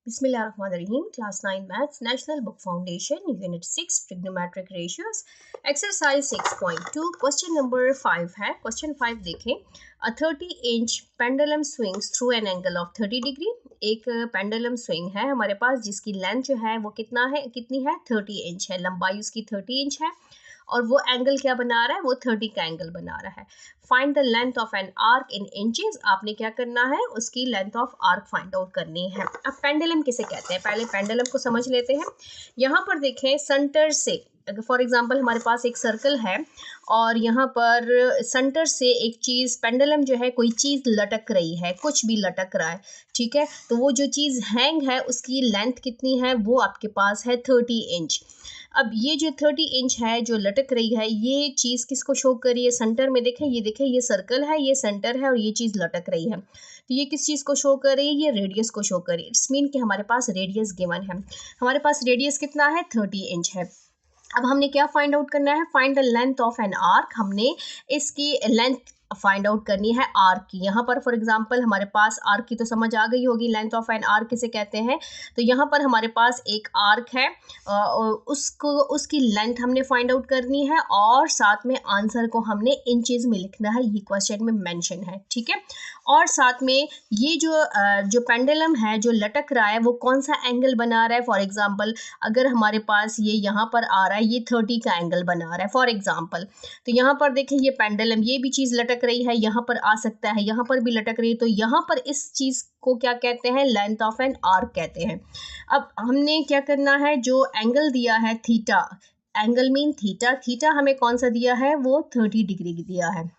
Bismillahirrahmanirrahim. Class 9 Maths, National Book Foundation, Unit 6, Trigonometric Ratios, Exercise 6.2, Question number 5 है. Question 5 देखें. A 30-inch pendulum swings through an angle of 30 degree. एक pendulum swing है हमारे पास जिसकी length जो है वो कितनी है 30 इंच है. लंबाई उसकी 30 इंच है और वो एंगल क्या बना रहा है, वो 30 का एंगल बना रहा है. Find the length of an arc in inches. आपने क्या करना है, उसकी length of arc find out करनी है. अब पेंडुलम किसे कहते हैं, पहले पेंडुलम को समझ लेते हैं. यहाँ पर देखें सेंटर से, फॉर एग्जांपल हमारे पास एक सर्कल है और यहाँ पर सेंटर से एक चीज़, पेंडुलम जो है कोई चीज़ लटक रही है, कुछ भी लटक रहा है, ठीक है. तो वो जो चीज़ हैंग है उसकी लेंथ कितनी है, वो आपके पास है 30 इंच. अब ये जो 30 इंच है जो लटक रही है, ये चीज़ किसको शो कर रही है, सेंटर में देखें, ये सर्कल है, ये सेंटर है और ये चीज़ लटक रही है. तो ये किस चीज़ को शो कर रही है, ये रेडियस को शो कर रही है. इट्स मीन कि हमारे पास रेडियस गिवन है. हमारे पास रेडियस कितना है, 30 इंच है. अब हमने क्या फाइंड आउट करना है, find the length of an arc. हमने इसकी लेंथ फाइंड आउट करनी है आर्क की. यहाँ पर फॉर एग्जांपल हमारे पास आर्क की तो समझ आ गई होगी, लेंथ ऑफ एन आर्क किसे कहते हैं. तो यहाँ पर हमारे पास एक आर्क है, उसकी लेंथ हमने फाइंड आउट करनी है और साथ में आंसर को हमने इंचेस में लिखना है, ये क्वेश्चन में मेंशन है, ठीक है. और साथ में ये जो पेंडुलम है जो लटक रहा है वो कौन सा एंगल बना रहा है. फॉर एग्जांपल अगर हमारे पास ये यहाँ पर आ रहा है, ये 30 का एंगल बना रहा है फॉर एग्जांपल. तो यहाँ पर देखें ये पेंडुलम, ये भी चीज़ लटक रही है, यहाँ पर आ सकता है, यहाँ पर भी लटक रही है. तो यहाँ पर इस चीज़ को क्या कहते हैं, लेंथ ऑफ एन आर्क कहते हैं. अब हमने क्या करना है, जो एंगल दिया है theta, angle mean theta, theta हमें कौन सा दिया है, वो 30 डिग्री दिया है.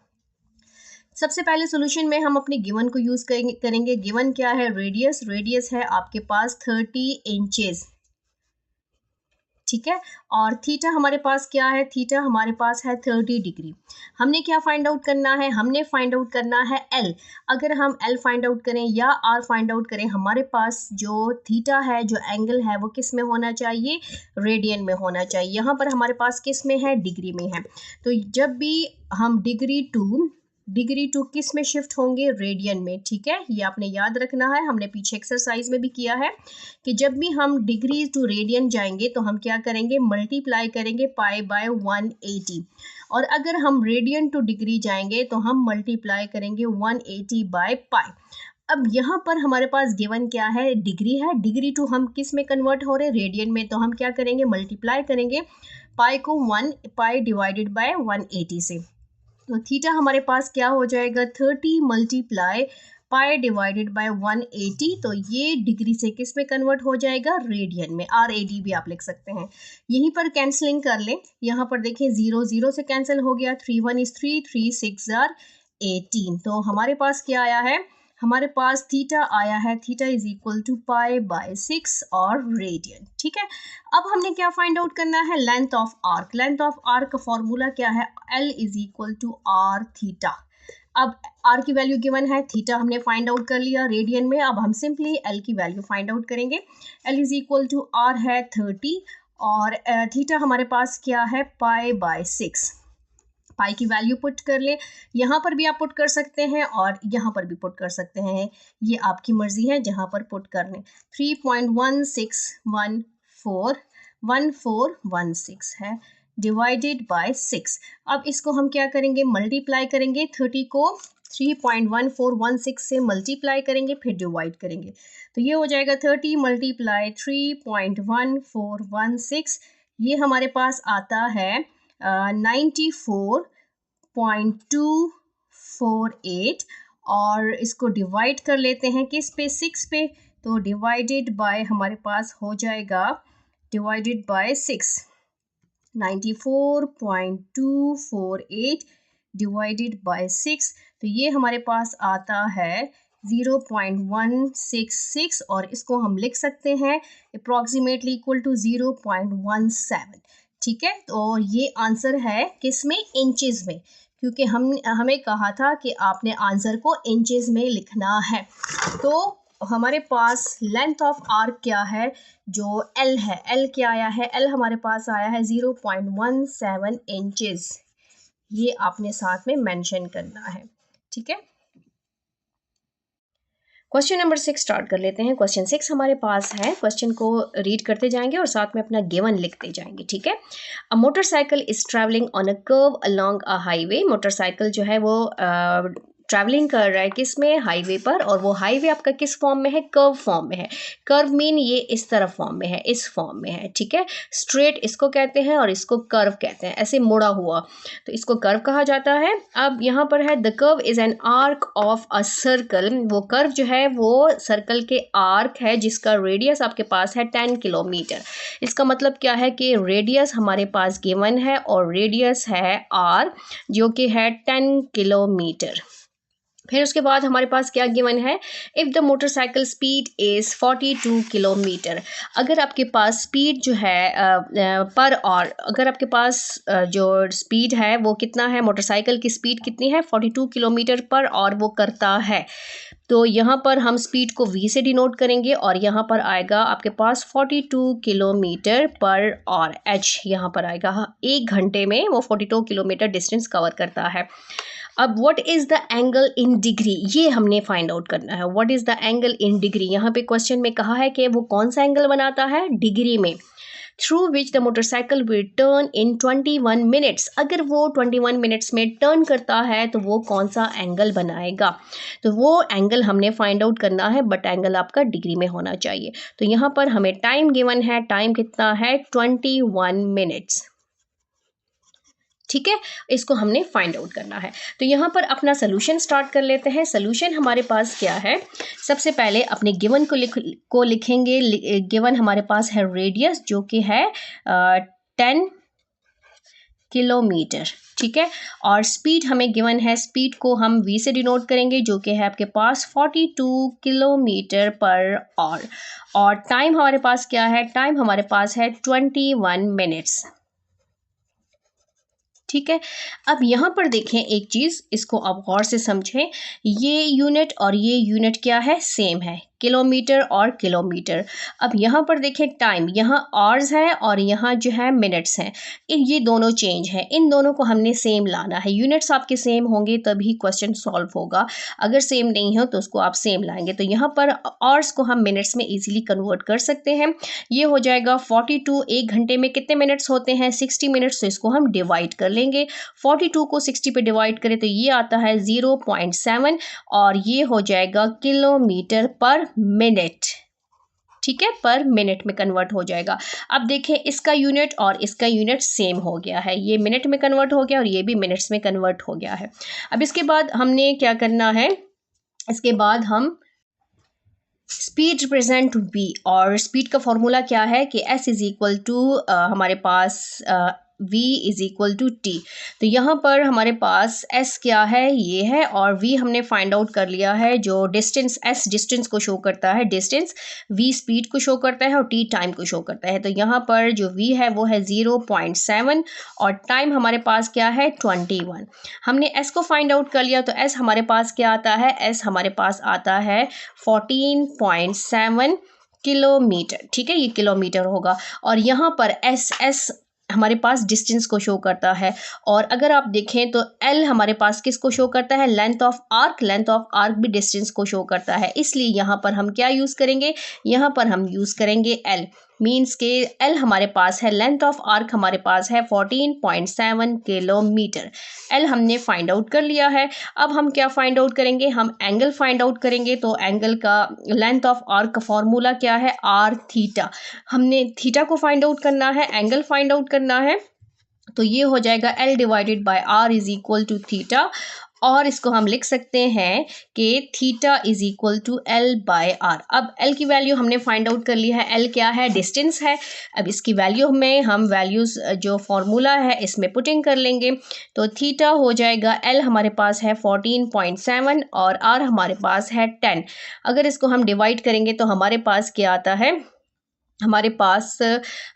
सबसे पहले सॉल्यूशन में हम अपने गिवन को यूज़ करेंगे. गिवन क्या है, रेडियस, रेडियस है आपके पास 30 इंचेस, ठीक है. और थीटा हमारे पास क्या है, थीटा हमारे पास है 30 डिग्री. हमने क्या फाइंड आउट करना है, हमने फाइंड आउट करना है एल. अगर हम एल फाइंड आउट करें या आर फाइंड आउट करें, हमारे पास जो थीटा है, जो एंगल है, वो किस में होना चाहिए, रेडियन में होना चाहिए. यहाँ पर हमारे पास किस में है, डिग्री में है. तो जब भी हम डिग्री टू किस में शिफ्ट होंगे, रेडियन में, ठीक है. ये आपने याद रखना है, हमने पीछे एक्सरसाइज में भी किया है कि जब भी हम डिग्री टू रेडियन जाएंगे तो हम क्या करेंगे, मल्टीप्लाई करेंगे पाई बाय 180. और अगर हम रेडियन टू डिग्री जाएंगे तो हम मल्टीप्लाई करेंगे 180 बाय पाई. अब यहाँ पर हमारे पास गिवन क्या है, डिग्री है. डिग्री टू हम किस में कन्वर्ट हो रहे, रेडियन में. तो हम क्या करेंगे, मल्टीप्लाई करेंगे पाई को 1 पाई डिवाइडेड बाय 180 से. तो थीटा हमारे पास क्या हो जाएगा, 30 मल्टीप्लाई पाई डिवाइडेड बाय 180. तो ये डिग्री से किस में कन्वर्ट हो जाएगा, रेडियन में. RAD भी आप लिख सकते हैं. यहीं पर कैंसलिंग कर लें, यहाँ पर देखें 0 0 से कैंसिल हो गया, 3 1 is 3, 3 6 are 18. तो हमारे पास क्या आया है, हमारे पास थीटा आया है, theta is equal to pi by 6 और रेडियन, ठीक है. अब हमने क्या फाइंड आउट करना है, length of arc. Length of arc का फॉर्मूला क्या है, L is equal to R theta. अब आर की वैल्यू गिवन है, थीटा हमने फाइंड आउट कर लिया रेडियन में. अब हम सिंपली एल की वैल्यू फाइंड आउट करेंगे. L is equal to R है 30 और थीटा हमारे पास क्या है, पाई बाय 6. पाई की वैल्यू पुट कर ले, यहाँ पर भी आप पुट कर सकते हैं और यहाँ पर भी पुट कर सकते हैं, ये आपकी मर्जी है जहाँ पर पुट कर लें. 3.1614 है डिवाइडेड बाय 6. अब इसको हम क्या करेंगे, मल्टीप्लाई करेंगे, 30 को 3.1416 से मल्टीप्लाई करेंगे, फिर डिवाइड करेंगे. तो ये हो जाएगा 30 मल्टीप्लाई 3.1416. ये हमारे पास आता है 94.248 और इसको डिवाइड कर लेते हैं किस पे, 6 पे. तो डिवाइडेड बाय हमारे पास हो जाएगा, डिवाइडेड बाय 6, 94.248 डिवाइडेड बाय 6. तो ये हमारे पास आता है 0.166 और इसको हम लिख सकते हैं अप्रॉक्सीमेटली इक्वल टू 0.17, ठीक है. तो ये आंसर है किस में, इंचेस में, क्योंकि हमें कहा था कि आपने आंसर को इंचेस में लिखना है. तो हमारे पास लेंथ ऑफ आर्क क्या है, जो L है, L क्या आया है, L हमारे पास आया है 0.17 इंचेस. ये आपने साथ में मेंशन करना है, ठीक है. क्वेश्चन नंबर 6 स्टार्ट कर लेते हैं। क्वेश्चन 6 हमारे पास है। क्वेश्चन को रीड करते जाएंगे और साथ में अपना गिवन लिखते जाएंगे, ठीक है। A motorcycle is travelling on a curve along a highway. Motorcycle जो है वो ट्रैवलिंग कर रहा है किस में, हाईवे पर, और वो हाईवे आपका किस फॉर्म में है, कर्व फॉर्म में है। कर्व मीन ये इस तरफ फॉर्म में है, इस फॉर्म में है, ठीक है। स्ट्रेट इसको कहते हैं और इसको कर्व कहते हैं, ऐसे मुड़ा हुआ, तो इसको कर्व कहा जाता है। अब यहाँ पर है the curve is an arc of a circle. वो कर्व जो है वो सर्कल के आर्क है जिसका रेडियस आपके पास है 10 किलोमीटर। इसका मतलब क्या है कि रेडियस हमारे पास गिवन है और रेडियस है आर जो कि है 10 किलोमीटर। फिर उसके बाद हमारे पास क्या गिवन है, if the motorcycle speed is 42 kilometre. अगर आपके पास स्पीड जो है पर और अगर आपके पास जो स्पीड है वो कितना है, मोटरसाइकिल की स्पीड कितनी है, 42 किलोमीटर पर और वो करता है, तो यहाँ पर हम स्पीड को v से डिनोट करेंगे और यहाँ पर आएगा आपके पास 42 किलोमीटर पर और h यहाँ पर आएगा। 1 घंटे में वो 42 किलोमीटर डिस्टेंस कवर करता है। अब what is the angle in degree, ये हमने फाइंड आउट करना है। What is the angle in degree, यहाँ पे क्वेश्चन में कहा है कि वो कौन सा एंगल बनाता है, डिग्री में। Through which the motorcycle will turn in 21 minutes. अगर वो 21 मिनट्स में टर्न करता है तो वो कौन सा एंगल बनाएगा, तो वो एंगल हमने फाइंड आउट करना है, बट एंगल आपका डिग्री में होना चाहिए। तो यहाँ पर हमें टाइम गिवन है, टाइम कितना है, 21 मिनट्स, ठीक है। इसको हमने फाइंड आउट करना है। तो यहाँ पर अपना सोल्यूशन स्टार्ट कर लेते हैं। सोल्यूशन हमारे पास क्या है, सबसे पहले अपने गिवन को लिखेंगे। गिवन हमारे पास है रेडियस जो कि है 10 किलोमीटर, ठीक है, और स्पीड हमें गिवन है, स्पीड को हम v से डिनोट करेंगे जो कि है आपके पास 42 किलोमीटर पर आवर, और टाइम हमारे पास क्या है, टाइम हमारे पास है 21 मिनट्स, ठीक है। अब यहाँ पर देखें एक चीज़, इसको आप गौर से समझें, ये यूनिट और ये यूनिट क्या है, सेम है, किलोमीटर और किलोमीटर। अब यहाँ पर देखें टाइम, यहाँ आवर्स है और यहाँ जो है मिनट्स हैं, ये दोनों चेंज हैं, इन दोनों को हमने सेम लाना है। यूनिट्स आपके सेम होंगे तभी क्वेश्चन सॉल्व होगा, अगर सेम नहीं हो तो उसको आप सेम लाएंगे। तो यहाँ पर आवर्स को हम मिनट्स में इजीली कन्वर्ट कर सकते हैं। ये हो जाएगा 42, 1 घंटे में कितने मिनट्स होते हैं, 60 मिनट्स, तो इसको हम डिवाइड कर लेंगे। 42 को 60 पे डिवाइड करें तो ये आता है 0.7 और ये हो जाएगा किलोमीटर पर मिनट, ठीक है, पर मिनट में कन्वर्ट हो जाएगा। अब देखें इसका यूनिट और इसका यूनिट सेम हो गया है, ये मिनट में कन्वर्ट हो गया और ये भी मिनट्स में कन्वर्ट हो गया है। अब इसके बाद हमने क्या करना है, इसके बाद हम स्पीड रिप्रेजेंट v, और स्पीड का फॉर्मूला क्या है कि s इज इक्वल टू हमारे पास v is equal to t। तो यहाँ पर हमारे पास s क्या है, ये है, और v हमने फाइंड आउट कर लिया है, जो डिस्टेंस s डिस्टेंस को शो करता है, डिस्टेंस, v स्पीड को शो करता है और t टाइम को शो करता है। तो यहाँ पर जो v है वो है 0.7 और टाइम हमारे पास क्या है 21। हमने s को फाइंड आउट कर लिया, तो s हमारे पास क्या आता है, s हमारे पास आता है 14.7 किलोमीटर, ठीक है, ये किलोमीटर होगा। और यहाँ पर s हमारे पास डिस्टेंस को शो करता है, और अगर आप देखें तो l हमारे पास किसको शो करता है, length of arc, length of arc भी डिस्टेंस को शो करता है। इसलिए यहाँ पर हम क्या यूज़ करेंगे, यहाँ पर हम यूज़ करेंगे l, मीन्स के l हमारे पास है, लेंथ ऑफ आर्क हमारे पास है 14.7 किलोमीटर। l हमने फाइंड आउट कर लिया है। अब हम क्या फाइंड आउट करेंगे, हम एंगल फाइंड आउट करेंगे। तो एंगल का, लेंथ ऑफ आर्क का फॉर्मूला क्या है, आर थीटा। हमने थीटा को फाइंड आउट करना है, एंगल फाइंड आउट करना है, तो ये हो जाएगा l divided by r is equal to theta, और इसको हम लिख सकते हैं कि theta is equal to l by R. अब l की वैल्यू हमने फाइंड आउट कर ली है, l क्या है, डिस्टेंस है। अब इसकी वैल्यू में हम वैल्यूज़ जो फॉर्मूला है इसमें पुटिंग कर लेंगे, तो थीटा हो जाएगा, l हमारे पास है 14.7 और r हमारे पास है 10। अगर इसको हम डिवाइड करेंगे तो हमारे पास क्या आता है, हमारे पास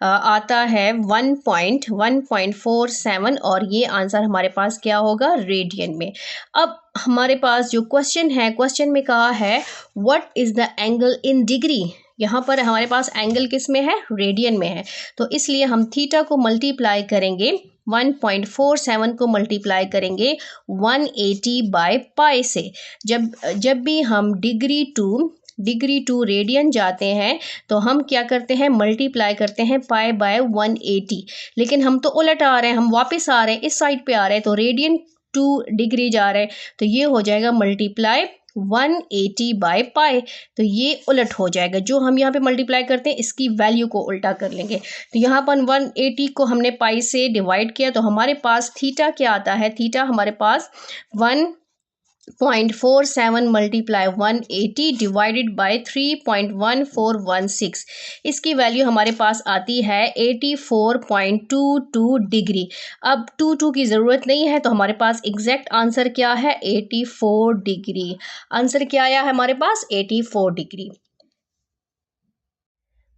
आता है 1.47 और ये आंसर हमारे पास क्या होगा, रेडियन में। अब हमारे पास जो क्वेश्चन है, क्वेश्चन में कहा है what is the angle in degree, यहाँ पर हमारे पास एंगल किस में है, रेडियन में है, तो इसलिए हम थीटा को मल्टीप्लाई करेंगे 1.47 को मल्टीप्लाई करेंगे 180 बाय पाई से। जब भी हम डिग्री टू रेडियन जाते हैं तो हम क्या करते हैं, मल्टीप्लाई करते हैं पाई बाय 180, लेकिन हम तो उलट आ रहे हैं, हम वापस आ रहे हैं, इस साइड पे आ रहे हैं, तो रेडियन टू डिग्री जा रहे हैं, तो ये हो जाएगा मल्टीप्लाई 180 बाय पाई, तो ये उलट हो जाएगा। जो हम यहाँ पे मल्टीप्लाई करते हैं इसकी वैल्यू को उल्टा कर लेंगे, तो यहाँ पर 180 को हमने पाई से डिवाइड किया, तो हमारे पास थीटा क्या आता है, थीटा हमारे पास 1.47 मल्टीप्लाई 180 डिवाइडेड बाय 3.1416, इसकी वैल्यू हमारे पास आती है 84.22 डिग्री। अब 22 की ज़रूरत नहीं है, तो हमारे पास एग्जैक्ट आंसर क्या है, 84 डिग्री। आंसर क्या आया है हमारे पास, 84 डिग्री।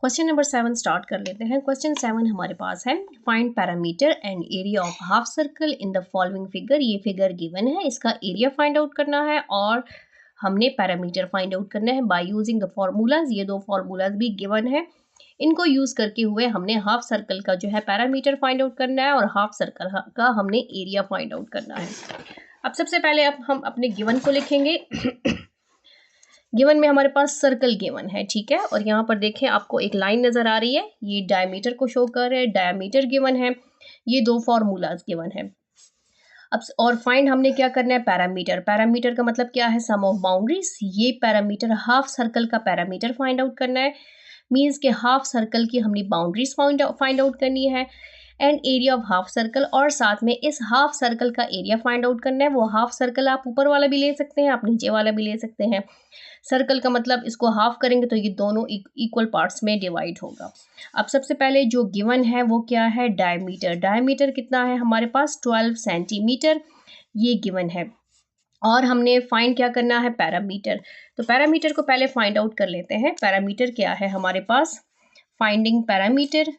क्वेश्चन नंबर 7 स्टार्ट कर लेते हैं। क्वेश्चन 7 हमारे पास है, find parameter and area of half circle in the following figure. ये फिगर गिवन है, इसका एरिया फाइंड आउट करना है और हमने पैरामीटर फाइंड आउट करना है बाय यूजिंग द फॉर्मूलाज। ये दो फॉर्मूलाज भी गिवन है, इनको यूज करके हुए हमने हाफ सर्कल का जो है पैरामीटर फाइंड आउट करना है और हाफ सर्कल का हमने एरिया फाइंड आउट करना है। अब सबसे पहले अब हम अपने गिवन को लिखेंगे। गिवन में हमारे पास सर्कल गिवन है, ठीक है, और यहाँ पर देखें आपको एक लाइन नज़र आ रही है, ये डायमीटर को शो कर रहे हैं, डायमीटर गिवन है, ये दो फॉर्मूलाज गिवन है। अब और फाइंड हमने क्या करना है, पैरामीटर। पैरामीटर का मतलब क्या है, सम ऑफ बाउंड्रीज। ये पैरामीटर हाफ सर्कल का पैरामीटर फाइंड आउट करना है, मीन्स के हाफ सर्कल की हमने बाउंड्रीज फाइंड आउट करनी है, and area of half circle, और साथ में इस हाफ सर्कल का एरिया फाइंड आउट करना है। वो हाफ सर्कल आप ऊपर वाला भी ले सकते हैं, आप नीचे वाला भी ले सकते हैं। सर्कल का मतलब इसको हाफ करेंगे तो ये दोनों इक्वल पार्ट्स में डिवाइड होगा। अब सबसे पहले जो गिवन है वो क्या है, डायमीटर। डायमीटर कितना है हमारे पास, 12 सेंटीमीटर, ये गिवन है। और हमने फाइंड क्या करना है, पैरामीटर। तो पैरामीटर को पहले फाइंड आउट कर लेते हैं। पैरामीटर क्या है हमारे पास, फाइंडिंग पैरामीटर।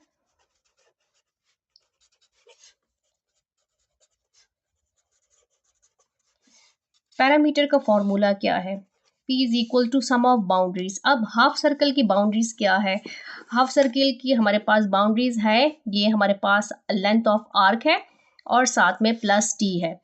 पैरामीटर का फॉर्मूला क्या है, P is equal to sum of boundaries. अब हाफ सर्कल की बाउंड्रीज क्या है, हाफ सर्कल की हमारे पास बाउंड्रीज है, ये हमारे पास लेंथ ऑफ आर्क है और साथ में प्लस t है।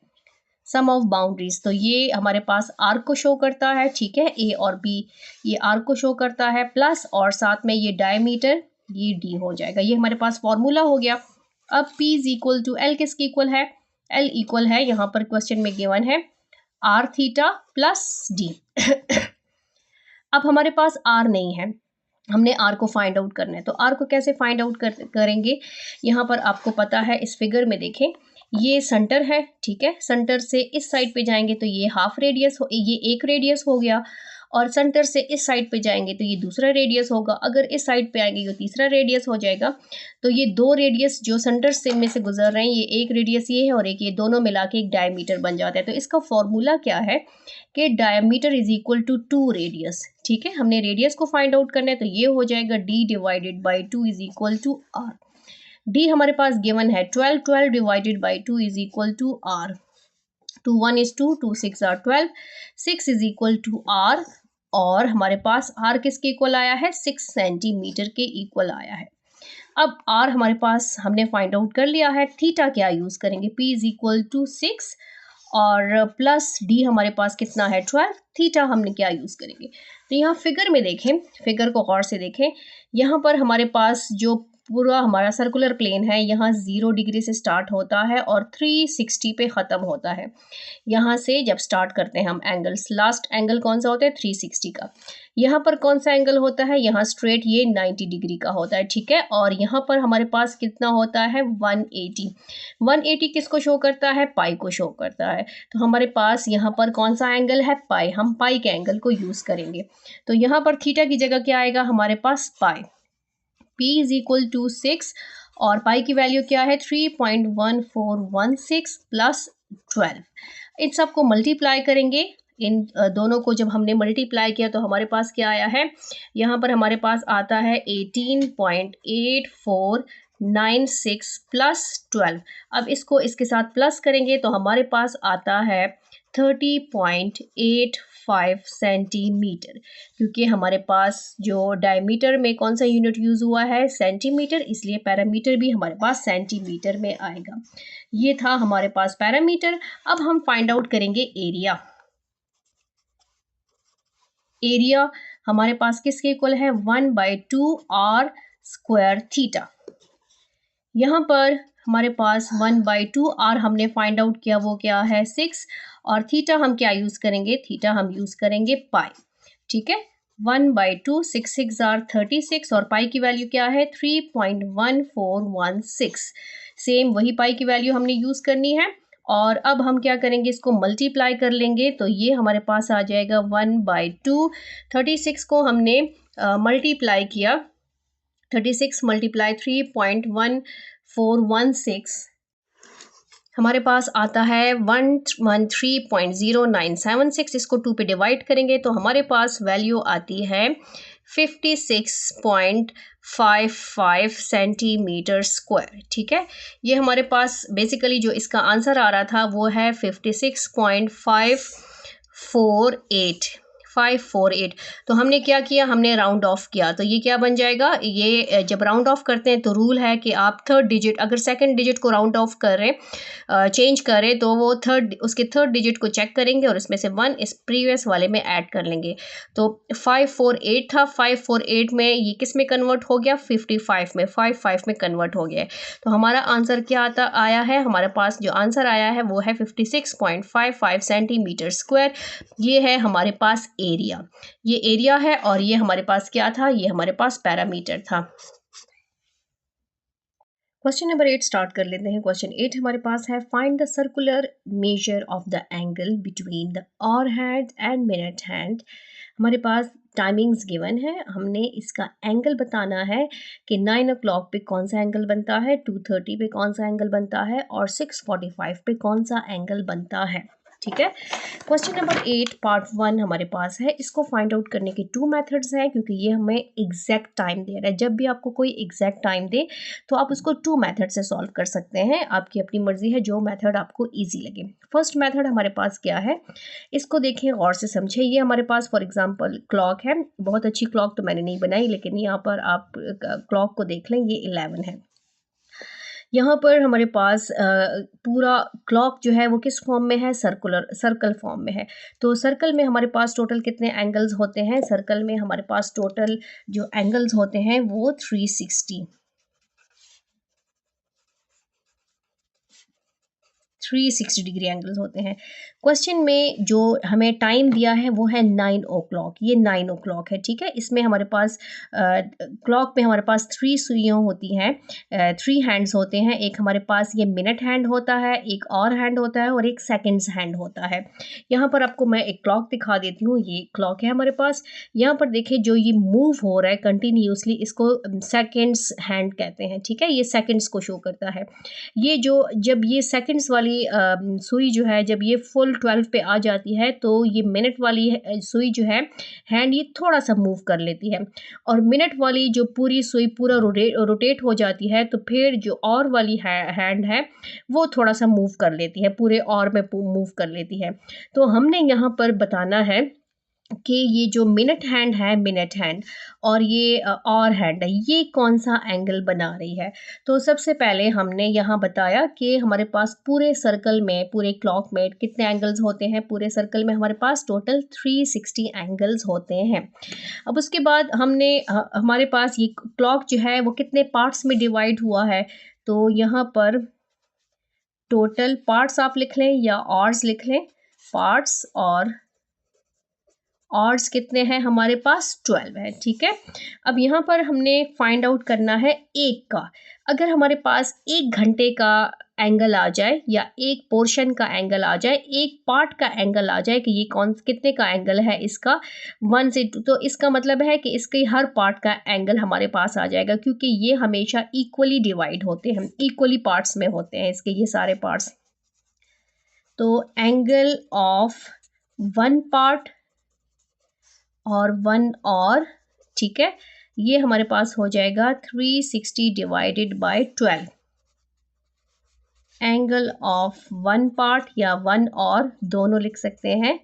सम ऑफ बाउंड्रीज, तो ये हमारे पास आर्क को शो करता है, ठीक है, A और B, ये आर्क को शो करता है, प्लस और साथ में ये डायमीटर, ये d हो जाएगा। ये हमारे पास फॉर्मूला हो गया। अब P is equal to L किसके इक्वल है, L इक्वल है, यहाँ पर क्वेश्चन में गिवन है आर थीटा प्लस डी। अब हमारे पास आर नहीं है, हमने आर को फाइंड आउट करना है, तो आर को कैसे फाइंड आउट करेंगे। यहाँ पर आपको पता है, इस फिगर में देखें, ये सेंटर है, ठीक है, सेंटर से इस साइड पे जाएंगे तो ये हाफ रेडियस हो, ये एक रेडियस हो गया, और सेंटर से इस साइड पे जाएंगे तो ये दूसरा रेडियस होगा, अगर इस साइड पे आएंगे ये तीसरा रेडियस हो जाएगा। तो ये दो रेडियस जो सेंटर से में से गुजर रहे हैं, ये एक रेडियस ये है और एक ये, दोनों मिला के एक डायमीटर बन जाता है। तो इसका फॉर्मूला क्या है कि diameter is equal to 2 radius, ठीक है, हमने रेडियस को फाइंड आउट करना है, तो ये हो जाएगा d divided by 2 is equal to r। d हमारे पास गिवन है 12 divided by 2 is equal to r। 2 1 is 2, 2 6 are 12, 6 is equal to r, और हमारे पास r किसके इक्वल आया है, 6 सेंटीमीटर के इक्वल आया है। अब r हमारे पास हमने फाइंड आउट कर लिया है। थीटा क्या यूज़ करेंगे, p इज इक्वल टू 6 और प्लस d हमारे पास कितना है 12, थीटा हमने क्या यूज़ करेंगे। तो यहाँ फिगर में देखें, फिगर को गौर से देखें, यहाँ पर हमारे पास जो पूरा हमारा सर्कुलर प्लेन है, यहाँ 0 डिग्री से स्टार्ट होता है और 360 पे ख़त्म होता है। यहाँ से जब स्टार्ट करते हैं हम एंगल्स, लास्ट एंगल कौन सा होता है, 360 का। यहाँ पर कौन सा एंगल होता है, यहाँ स्ट्रेट ये 90 डिग्री का होता है, ठीक है, और यहाँ पर हमारे पास कितना होता है 180। 180 किसको शो करता है, पाई को शो करता है। तो हमारे पास यहाँ पर कौन सा एंगल है, पाई, हम पाई के एंगल को यूज़ करेंगे। तो यहाँ पर थीटा की जगह क्या आएगा हमारे पास, पाई। P इज इक्वल टू 6 और पाई की वैल्यू क्या है 3.1416 प्लस 12। इन सबको मल्टीप्लाई करेंगे, इन दोनों को जब हमने मल्टीप्लाई किया तो हमारे पास क्या आया है, यहाँ पर हमारे पास आता है 18.8496 प्लस 12। अब इसको इसके साथ प्लस करेंगे तो हमारे पास आता है 30.85 5 सेंटीमीटर, क्योंकि हमारे पास जो डायमीटर में कौन सा यूनिट यूज़ हुआ है, सेंटीमीटर, इसलिए पैरामीटर भी हमारे पास सेंटीमीटर में आएगा। ये था हमारे पास पैरामीटर। अब हम फाइंड आउट करेंगे एरिया। एरिया हमारे पास किसके इक्वल है, 1/2 r स्क्वायर थीटा। यहाँ पर हमारे पास 1/2 r हमने फाइंड आउट किया, वो क्या है 6, और थीटा हम क्या यूज़ करेंगे, थीटा हम यूज़ करेंगे पाई। ठीक है, 1/2, 6 6 are 36 और पाई की वैल्यू क्या है 3.1416। सेम वही पाई की वैल्यू हमने यूज़ करनी है। और अब हम क्या करेंगे, इसको मल्टीप्लाई कर लेंगे, तो ये हमारे पास आ जाएगा 1/2। 36 को हमने मल्टीप्लाई किया, 36 मल्टीप्लाई 3.1416 हमारे पास आता है 113.0976। इसको 2 पे डिवाइड करेंगे तो हमारे पास वैल्यू आती है 56.55 सेंटीमीटर स्क्वायर। ठीक है, ये हमारे पास बेसिकली जो इसका आंसर आ रहा था वो है 56.548। तो हमने क्या किया, हमने राउंड ऑफ किया, तो ये क्या बन जाएगा, ये जब राउंड ऑफ करते हैं तो रूल है कि आप थर्ड डिजिट, अगर सेकंड डिजिट को राउंड ऑफ करें, चेंज करें, तो वो उसके थर्ड डिजिट को चेक करेंगे और इसमें से 1 इस प्रीवियस वाले में ऐड कर लेंगे। तो 548 था, 548 में ये किस में कन्वर्ट हो गया, 55 में, 55 में कन्वर्ट हो गया। तो हमारा आंसर क्या आया है, हमारे पास जो आंसर आया है वो है 56.55 सेंटीमीटर स्क्वायर। ये है हमारे पास एरिया, ये एरिया है, और ये हमारे पास क्या था, ये हमारे पास पैरामीटर था। क्वेश्चन नंबर 8 स्टार्ट कर लेते हैं। क्वेश्चन 8 हमारे पास है, find the circular measure of the angle between the hour hand and minute hand. हमारे पास टाइमिंग्स गिवन है, हमने इसका एंगल बताना है कि 9 o'clock पे कौन सा एंगल बनता है, 2:30 पे कौन सा एंगल बनता है, और 6:45 पे कौन सा एंगल बनता है। ठीक है, क्वेश्चन नंबर 8 पार्ट 1 हमारे पास है। इसको फाइंड आउट करने के 2 मेथड्स हैं, क्योंकि ये हमें एग्जैक्ट टाइम दे रहा है। जब भी आपको कोई एग्जैक्ट टाइम दे तो आप उसको 2 मेथड से सॉल्व कर सकते हैं, आपकी अपनी मर्जी है जो मेथड आपको इजी लगे। फर्स्ट मेथड हमारे पास क्या है, इसको देखें गौर से समझें। ये हमारे पास फॉर एग्जांपल क्लॉक है, बहुत अच्छी क्लॉक तो मैंने नहीं बनाई, लेकिन यहाँ पर आप क्लॉक को देख लें, ये 11 है। यहाँ पर हमारे पास पूरा क्लॉक जो है वो किस फॉर्म में है, सर्कल फॉर्म में है। तो सर्कल में हमारे पास टोटल कितने एंगल्स होते हैं, सर्कल में हमारे पास टोटल जो एंगल्स होते हैं वो 360 डिग्री एंगल्स होते हैं। क्वेश्चन में जो हमें टाइम दिया है वो है 9 o'clock, ये 9 o'clock है। ठीक है, इसमें हमारे पास क्लॉक में हमारे पास 3 सुइयाँ होती हैं, 3 हैंड्स होते हैं। एक हमारे पास ये मिनट हैंड होता है, एक और हैंड होता है, और एक सेकंड्स हैंड होता है। यहाँ पर आपको मैं एक क्लॉक दिखा देती हूँ, ये क्लॉक है हमारे पास। यहाँ पर देखिए जो ये मूव हो रहा है कंटिन्यूसली, इसको सेकंड्स हैंड कहते हैं। ठीक है, ये सेकंड्स को शो करता है। ये जो जब ये सेकंड्स वाली सुई जो है, जब ये फुल 12 पे आ जाती है, तो ये मिनट वाली सुई जो है हैंड, ये थोड़ा सा मूव कर लेती है, और मिनट वाली जो पूरी सुई पूरा रोटेट हो जाती है, तो फिर जो और वाली हैंड है वो थोड़ा सा मूव कर लेती है, पूरे और में मूव कर लेती है। तो हमने यहाँ पर बताना है कि ये जो मिनट हैंड है, मिनट हैंड, और ये और हैंड है, ये कौन सा एंगल बना रही है। तो सबसे पहले हमने यहाँ बताया कि हमारे पास पूरे सर्कल में, पूरे क्लॉक में कितने एंगल्स होते हैं, पूरे सर्कल में हमारे पास टोटल 360 एंगल्स होते हैं। अब उसके बाद हमने हमारे पास ये क्लॉक जो है वो कितने पार्ट्स में डिवाइड हुआ है, तो यहाँ पर टोटल पार्ट्स आप लिख लें या आवर्स लिख लें, पार्ट्स, और आवर्स कितने हैं हमारे पास, 12 है। ठीक है, अब यहाँ पर हमने फाइंड आउट करना है एक का। अगर हमारे पास 1 घंटे का एंगल आ जाए, या एक पोर्शन का एंगल आ जाए, एक पार्ट का एंगल आ जाए कि ये कितने का एंगल है इसका, 1 से 2, तो इसका मतलब है कि इसके हर पार्ट का एंगल हमारे पास आ जाएगा, क्योंकि ये हमेशा इक्वली डिवाइड होते हैं, इक्वली पार्ट्स में होते हैं इसके ये सारे पार्ट्स। तो एंगल ऑफ 1 पार्ट और 1 और, ठीक है, ये हमारे पास हो जाएगा 360 divided by 12। Angle of 1 part या 1 और दोनों लिख सकते हैं,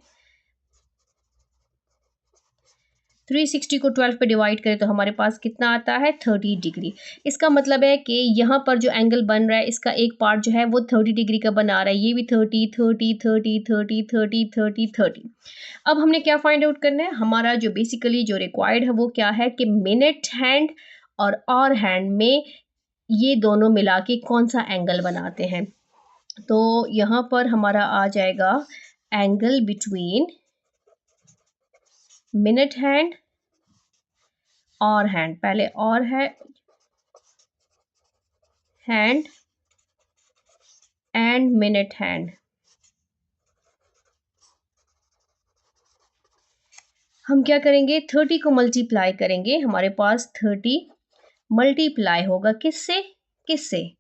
360 को 12 पे डिवाइड करें तो हमारे पास कितना आता है 30 डिग्री। इसका मतलब है कि यहाँ पर जो एंगल बन रहा है इसका एक पार्ट जो है वो 30 डिग्री का बना रहा है, ये भी 30 30 30 30 30 30 30। अब हमने क्या फाइंड आउट करना है, हमारा जो बेसिकली जो रिक्वायर्ड है वो क्या है कि मिनट हैंड और हैंड में ये दोनों मिला के कौन सा एंगल बनाते हैं। तो यहाँ पर हमारा आ जाएगा एंगल बिटवीन मिनट हैंड और हैंड, पहले और है हैंड एंड मिनट हैंड। हम क्या करेंगे 30 को मल्टीप्लाई करेंगे, हमारे पास 30 मल्टीप्लाई होगा किससे, किससे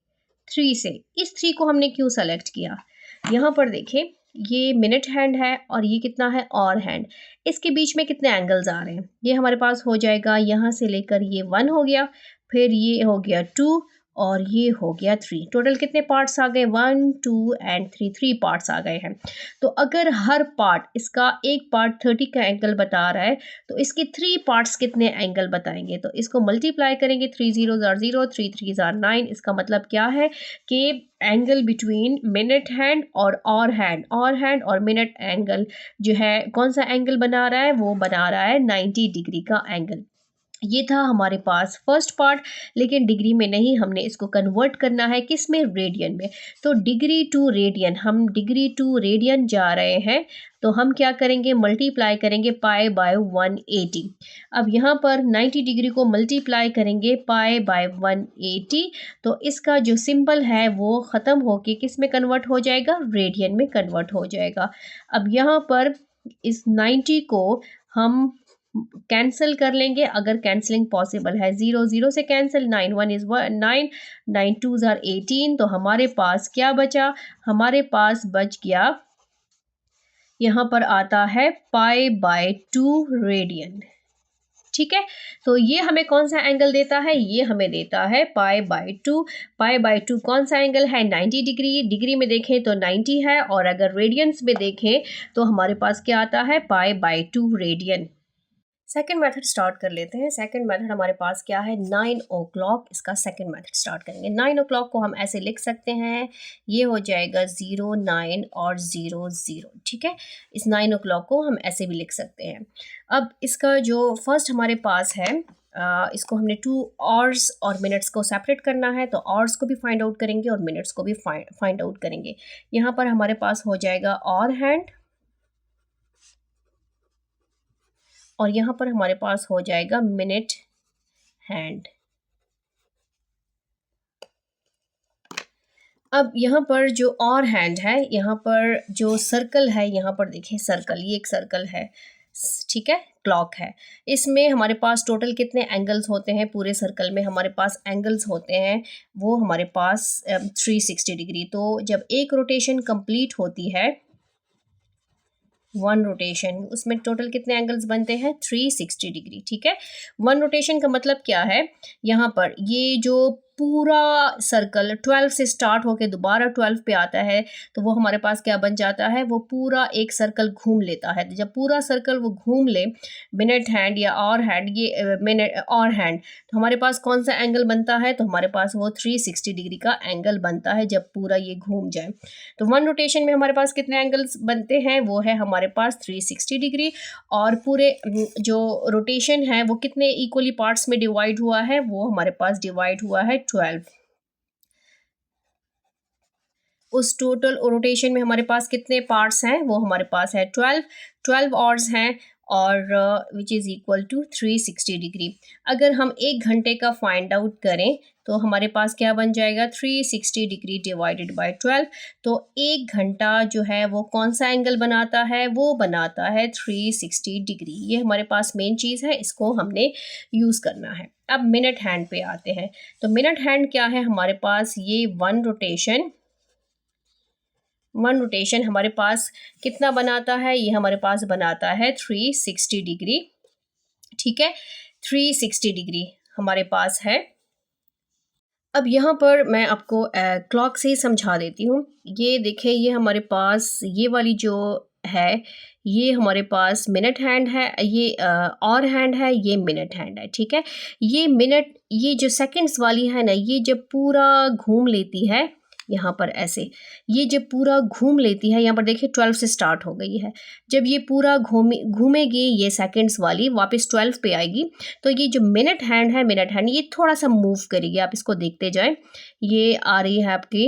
3 से। इस 3 को हमने क्यों सेलेक्ट किया, यहाँ पर देखें ये मिनट हैंड है और ये कितना है और हैंड, इसके बीच में कितने एंगल्स आ रहे हैं, ये हमारे पास हो जाएगा यहाँ से लेकर ये 1 हो गया, फिर ये हो गया 2 और ये हो गया 3। टोटल कितने पार्ट्स आ गए 1 2 एंड 3, 3 पार्ट्स आ गए हैं। तो अगर हर पार्ट इसका एक पार्ट 30 का एंगल बता रहा है तो इसके 3 पार्ट्स कितने एंगल बताएंगे, तो इसको मल्टीप्लाई करेंगे 3 0 0 3 3 9। इसका मतलब क्या है कि एंगल बिटवीन मिनट हैंड और हैंड और मिनट एंगल जो है कौन सा एंगल बना रहा है, वो बना रहा है 90 डिग्री का एंगल। ये था हमारे पास फर्स्ट पार्ट, लेकिन डिग्री में नहीं, हमने इसको कन्वर्ट करना है किस में, रेडियन में। तो डिग्री टू रेडियन, हम डिग्री टू रेडियन जा रहे हैं, तो हम क्या करेंगे मल्टीप्लाई करेंगे पाई बाय 180। अब यहाँ पर 90 डिग्री को मल्टीप्लाई करेंगे पाई बाय 180, तो इसका जो सिंबल है वो ख़त्म होके किस में कन्वर्ट हो जाएगा, रेडियन में कन्वर्ट हो जाएगा। अब यहाँ पर इस 90 को हम कैंसिल कर लेंगे अगर कैंसलिंग पॉसिबल है, 0 0 से कैंसिल, 9 1 इज 9, 9 2 आर 18। तो हमारे पास क्या बचा, हमारे पास बच गया यहाँ पर आता है पाई बाय 2 रेडियन। ठीक है, तो ये हमें कौन सा एंगल देता है, ये हमें देता है पाई बाय 2। पाई बाय 2 कौन सा एंगल है, 90 डिग्री। डिग्री में देखें तो 90 है और अगर रेडियंस में देखें तो हमारे पास क्या आता है pi by 2 radian. Second method start कर लेते हैं। सेकेंड मेथड हमारे पास क्या है 9 o'clock, इसका सेकेंड मेथड स्टार्ट करेंगे। 9 o'clock को हम ऐसे लिख सकते हैं, ये हो जाएगा 0 9 और 0 0। ठीक है, इस 9 o'clock को हम ऐसे भी लिख सकते हैं। अब इसका जो फर्स्ट हमारे पास है इसको हमने 2 आवर्स और मिनट्स को सेपरेट करना है, तो आवर्स को भी फाइंड आउट करेंगे और मिनट्स को भी फाइंड आउट करेंगे। यहाँ पर हमारे पास हो जाएगा और हैंड और यहाँ पर हमारे पास हो जाएगा मिनट हैंड। अब यहाँ पर जो और हैंड है, यहाँ पर जो सर्कल है, यहाँ पर देखें सर्कल, ये एक सर्कल है, ठीक है, क्लॉक है। इसमें हमारे पास टोटल कितने एंगल्स होते हैं, पूरे सर्कल में हमारे पास एंगल्स होते हैं वो हमारे पास 360 डिग्री। तो जब एक रोटेशन कंप्लीट होती है, 1 रोटेशन, उसमें टोटल कितने एंगल्स बनते हैं 360 डिग्री। ठीक है, 1 रोटेशन का मतलब क्या है, यहाँ पर ये जो पूरा सर्कल 12 से स्टार्ट होके दोबारा 12 पे आता है, तो वो हमारे पास क्या बन जाता है, वो पूरा एक सर्कल घूम लेता है। तो जब पूरा सर्कल वो घूम ले, मिनट हैंड या और हैंड, ये मिनट और हैंड, तो हमारे पास कौन सा एंगल बनता है, तो हमारे पास वो 360 डिग्री का एंगल बनता है जब पूरा ये घूम जाए। तो 1 रोटेशन में हमारे पास कितने एंगल्स बनते हैं, वो है हमारे पास 360 डिग्री। और पूरे जो रोटेशन है वो कितने इक्वली पार्ट्स में डिवाइड हुआ है, वो हमारे पास डिवाइड हुआ है 12। उस टोटल रोटेशन में हमारे पास कितने पार्ट्स हैं, वो हमारे पास है 12 आवर्स हैं और which is equal to 360 degree. अगर हम 1 घंटे का फाइंड आउट करें तो हमारे पास क्या बन जाएगा 360 डिग्री डिवाइडेड बाय 12। तो 1 घंटा जो है वो कौन सा एंगल बनाता है, वो बनाता है 360 डिग्री। ये हमारे पास मेन चीज़ है, इसको हमने यूज़ करना है। अब मिनट हैंड पे आते हैं। तो मिनट हैंड क्या है हमारे पास, ये 1 रोटेशन हमारे पास कितना बनाता है, ये हमारे पास बनाता है 360 डिग्री। ठीक है, 360 डिग्री हमारे पास है। अब यहाँ पर मैं आपको क्लॉक से ही समझा देती हूँ। ये देखिए, ये हमारे पास ये वाली जो है ये हमारे पास मिनट हैंड है, ये और हैंड है, ये मिनट हैंड है, ठीक है। ये मिनट, ये जो सेकंड्स वाली है ना, ये जब पूरा घूम लेती है यहाँ पर ऐसे, ये जब पूरा घूम लेती है, यहाँ पर देखिए 12 से स्टार्ट हो गई है, जब ये पूरा घूमेगी ये सेकंड्स वाली वापस 12 पे आएगी, तो ये जो मिनट हैंड है, मिनट हैंड ये थोड़ा सा मूव करेगी, आप इसको देखते जाएं, ये आ रही है आपकी,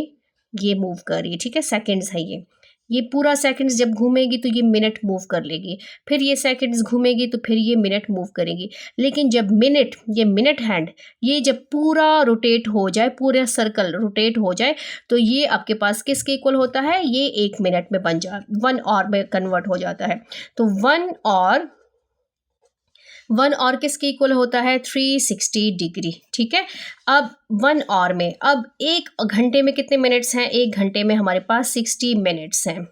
ये मूव कर रही है, ठीक है, सेकंड्स है ये पूरा सेकंड्स जब घूमेगी तो ये मिनट मूव कर लेगी, फिर ये सेकंड्स घूमेगी तो फिर ये मिनट मूव करेगी। लेकिन जब मिनट, ये मिनट हैंड, ये जब पूरा रोटेट हो जाए, पूरा सर्कल रोटेट हो जाए, तो ये आपके पास किसके इक्वल होता है, ये 1 मिनट में बन जा 1 आवर में कन्वर्ट हो जाता है। तो 1 और किसके इक्वल होता है, 360 डिग्री, ठीक है। अब 1 आवर में, अब 1 घंटे में कितने मिनट्स हैं, 1 घंटे में हमारे पास 60 मिनट्स हैं,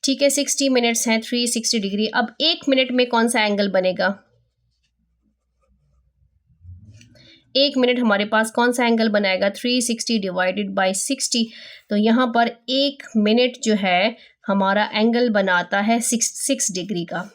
ठीक है, 60 मिनट्स हैं, 360 डिग्री। अब 1 मिनट में कौन सा एंगल बनेगा, 1 मिनट हमारे पास कौन सा एंगल बनाएगा, 360 डिवाइडेड बाई 60, तो यहाँ पर 1 मिनट जो है हमारा एंगल बनाता है 6 डिग्री का।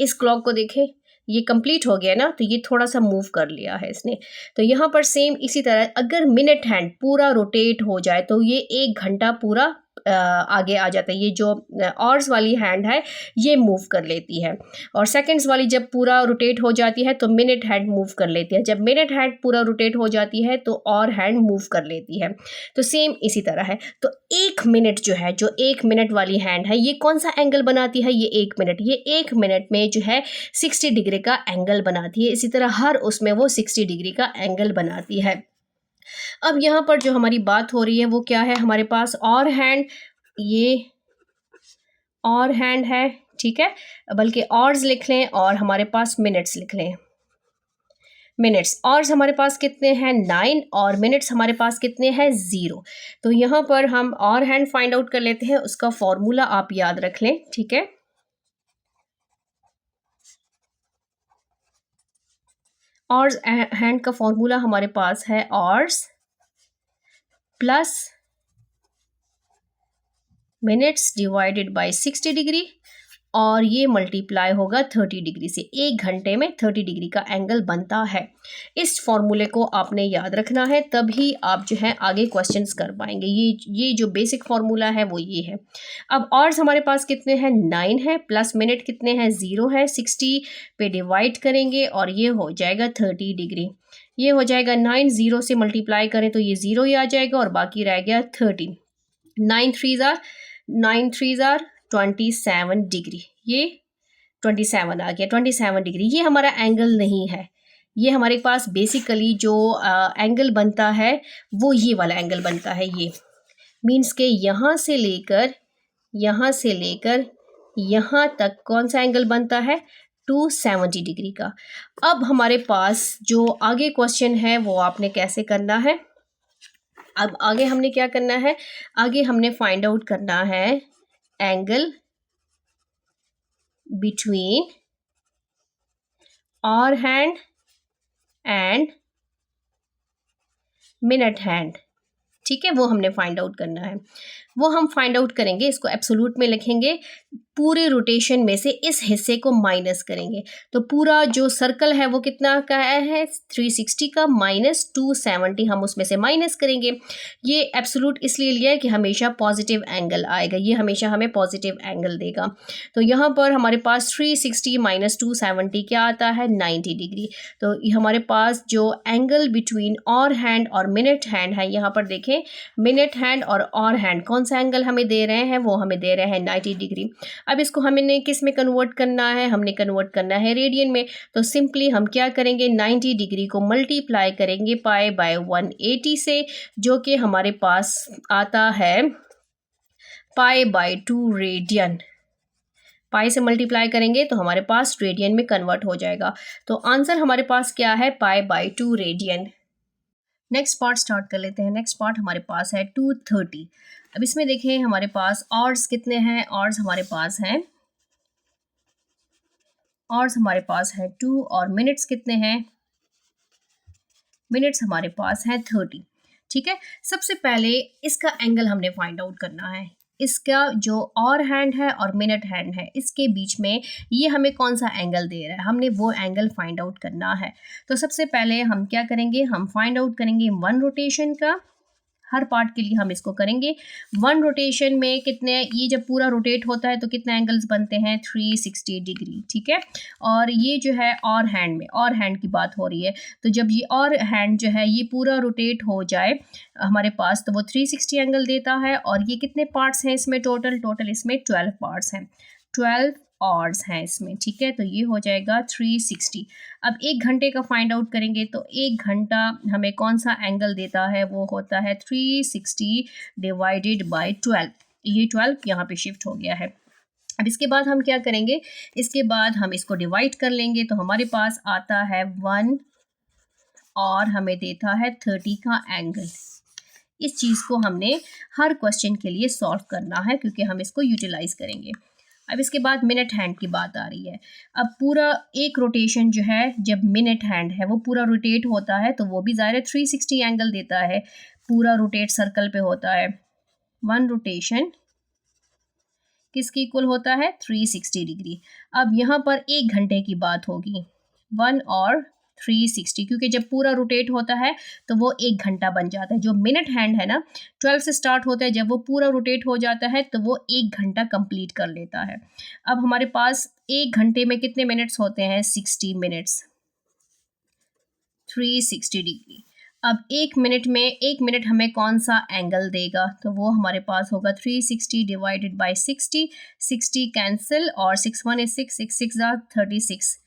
इस क्लॉक को देखें, ये कंप्लीट हो गया ना, तो ये थोड़ा सा मूव कर लिया है इसने। तो यहाँ पर सेम इसी तरह अगर मिनट हैंड पूरा रोटेट हो जाए तो ये 1 घंटा पूरा आगे आ जाता है। ये जो आवर्स वाली हैंड है ये मूव कर लेती है, और सेकंड्स वाली जब पूरा रोटेट हो जाती है तो मिनट हैंड मूव कर लेती है। जब मिनट हैंड पूरा रोटेट हो जाती है तो और हैंड मूव कर लेती है। तो सेम इसी तरह है। तो 1 मिनट जो है, जो 1 मिनट वाली हैंड है, ये कौन सा एंगल बनाती है, ये 1 मिनट, ये 1 मिनट में जो है 60 डिग्री का एंगल बनाती है। इसी तरह हर उसमें वो 60 डिग्री का एंगल बनाती है। अब यहाँ पर जो हमारी बात हो रही है वो क्या है, हमारे पास और हैंड, ये और हैंड है, ठीक है, बल्कि ऑर्स लिख लें और हमारे पास मिनट्स लिख लें। मिनट्स, ऑर्स हमारे पास कितने हैं 9 और मिनट्स हमारे पास कितने हैं 0। तो यहाँ पर हम और हैंड फाइंड आउट कर लेते हैं, उसका फॉर्मूला आप याद रख लें, ठीक है। ऑर्स हैंड का फॉर्मूला हमारे पास है hours plus minutes divided by 60 degree, और ये मल्टीप्लाई होगा 30 डिग्री से। 1 घंटे में 30 डिग्री का एंगल बनता है। इस फॉर्मूले को आपने याद रखना है, तभी आप जो है आगे क्वेश्चंस कर पाएंगे। ये जो बेसिक फॉर्मूला है वो ये है। अब ऑर्स हमारे पास कितने हैं 9 है, प्लस मिनट कितने हैं 0 है, 60 पे डिवाइड करेंगे और ये हो जाएगा 30 डिग्री। ये हो जाएगा 9, 0 से मल्टीप्लाई करें तो ये 0 ही आ जाएगा और बाकी रह गया 30। 9 3 ज़ार 27 डिग्री, ये 27 आ गया, 27 डिग्री। ये हमारा एंगल नहीं है, ये हमारे पास बेसिकली जो एंगल बनता है वो ये वाला एंगल बनता है। ये मीन्स के यहाँ से लेकर यहाँ तक कौन सा एंगल बनता है 270 डिग्री का। अब हमारे पास जो आगे क्वेश्चन है वो आपने कैसे करना है, अब आगे हमने क्या करना है, आगे हमने फाइंड आउट करना है एंगल बिटवीन और हैंड एंड मिनट हैंड, ठीक है, वो हमने फाइंड आउट करना है। वो हम फाइंड आउट करेंगे, इसको एब्सोल्यूट में लिखेंगे, पूरे रोटेशन में से इस हिस्से को माइनस करेंगे। तो पूरा जो सर्कल है वो कितना का है 360 का माइनस 270, हम उसमें से माइनस करेंगे। ये एब्सोल्यूट इसलिए लिया है कि हमेशा पॉजिटिव एंगल आएगा, ये हमेशा हमें पॉजिटिव एंगल देगा। तो यहाँ पर हमारे पास 360 माइनस 270 क्या आता है 90 डिग्री। तो हमारे पास जो एंगल बिटवीन और हैंड और मिनट हैंड है, यहाँ पर देखें मिनट हैंड और हैंड कौन सा एंगल हमें दे रहे हैं, वो हमें दे रहे हैं 90 डिग्री। अब इसको हमने किस में कन्वर्ट करना है, हमने कन्वर्ट करना है रेडियन में। तो सिंपली हम क्या करेंगे 90 डिग्री को मल्टीप्लाई करेंगे पाई बाय 180 से, जो कि हमारे पास आता है पाई बाय 2 रेडियन। पाई से मल्टीप्लाई करेंगे तो हमारे पास रेडियन में कन्वर्ट हो जाएगा। तो आंसर हमारे पास क्या है pi by 2 radian. Next part start कर लेते हैं। नेक्स्ट पार्ट हमारे पास है 230। अब इसमें देखें हमारे पास ऑर्स कितने हैं, ऑर्स हमारे पास हैं 2 और मिनट्स कितने हैं, मिनट्स हमारे पास हैं 30, ठीक है। सबसे पहले इसका एंगल हमने फाइंड आउट करना है। इसका जो और हैंड है और मिनट हैंड है इसके बीच में ये हमें कौन सा एंगल दे रहा है, हमने वो एंगल फाइंड आउट करना है। तो सबसे पहले हम क्या करेंगे, हम फाइंड आउट करेंगे वन रोटेशन का। हर पार्ट के लिए हम इसको करेंगे। वन रोटेशन में कितने, ये जब पूरा रोटेट होता है तो कितने एंगल्स बनते हैं, 360 डिग्री, ठीक है। और ये जो है और हैंड में, और हैंड की बात हो रही है, तो जब ये और हैंड जो है ये पूरा रोटेट हो जाए हमारे पास तो वो 360 एंगल देता है। और ये कितने पार्ट्स हैं इसमें, टोटल इसमें 12 पार्ट्स हैं, 12 आवर्स हैं इसमें, ठीक है। तो ये हो जाएगा 360। अब 1 घंटे का फाइंड आउट करेंगे तो 1 घंटा हमें कौन सा एंगल देता है, वो होता है 360 डिवाइडेड बाय 12। ये 12 यहाँ पे शिफ्ट हो गया है। अब इसके बाद हम क्या करेंगे, इसके बाद हम इसको डिवाइड कर लेंगे तो हमारे पास आता है 1 और हमें देता है 30 का एंगल। इस चीज़ को हमने हर क्वेश्चन के लिए सॉल्व करना है क्योंकि हम इसको यूटिलाइज करेंगे। अब इसके बाद मिनट हैंड की बात आ रही है। अब पूरा एक रोटेशन जो है, जब मिनट हैंड है वो पूरा रोटेट होता है तो वो भी ज़ाहिर है 360 एंगल देता है, पूरा रोटेट सर्कल पे होता है। वन रोटेशन किसकी इक्वल होता है, 360 डिग्री। अब यहाँ पर 1 घंटे की बात होगी, 1 और 360, क्योंकि जब पूरा रोटेट होता है तो वो 1 घंटा बन जाता है। जो मिनट हैंड है ना 12 से स्टार्ट होता है, जब वो पूरा रोटेट हो जाता है तो वो 1 घंटा कंप्लीट कर लेता है। अब हमारे पास 1 घंटे में कितने मिनट्स होते हैं, 60 मिनट्स, 360 डिग्री। अब 1 मिनट में 1 मिनट हमें कौन सा एंगल देगा, तो वो हमारे पास होगा 360 डिवाइडेड बाय 60, 60 कैंसिल और 6 1 is 6, 6 6 are 36।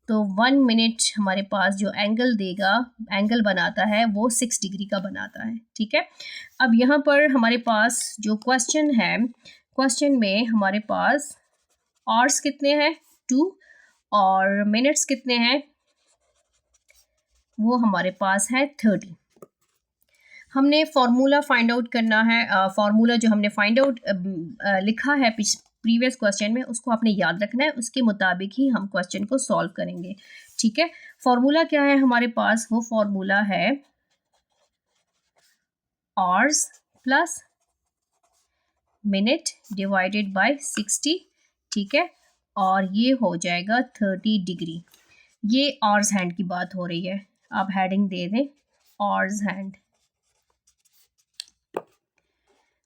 तो 1 मिनट हमारे पास जो एंगल देगा, एंगल बनाता है वो 6 डिग्री का बनाता है, ठीक है। अब यहाँ पर हमारे पास जो क्वेश्चन है, क्वेश्चन में हमारे पास आवर्स कितने हैं, 2, और मिनट्स कितने हैं, वो हमारे पास है 30। हमने फार्मूला फाइंड आउट करना है। फार्मूला जो हमने फाइंड आउट लिखा है प्रीवियस क्वेश्चन में उसको आपने याद रखना है, उसके मुताबिक ही हम क्वेश्चन को सॉल्व करेंगे, ठीक है। फार्मूला क्या है हमारे पास, वो फार्मूला है hours plus minute divided by 60, ठीक है। और ये हो जाएगा 30 डिग्री। ये आवर्स हैंड की बात हो रही है, आप हेडिंग दे दें आवर्स हैंड।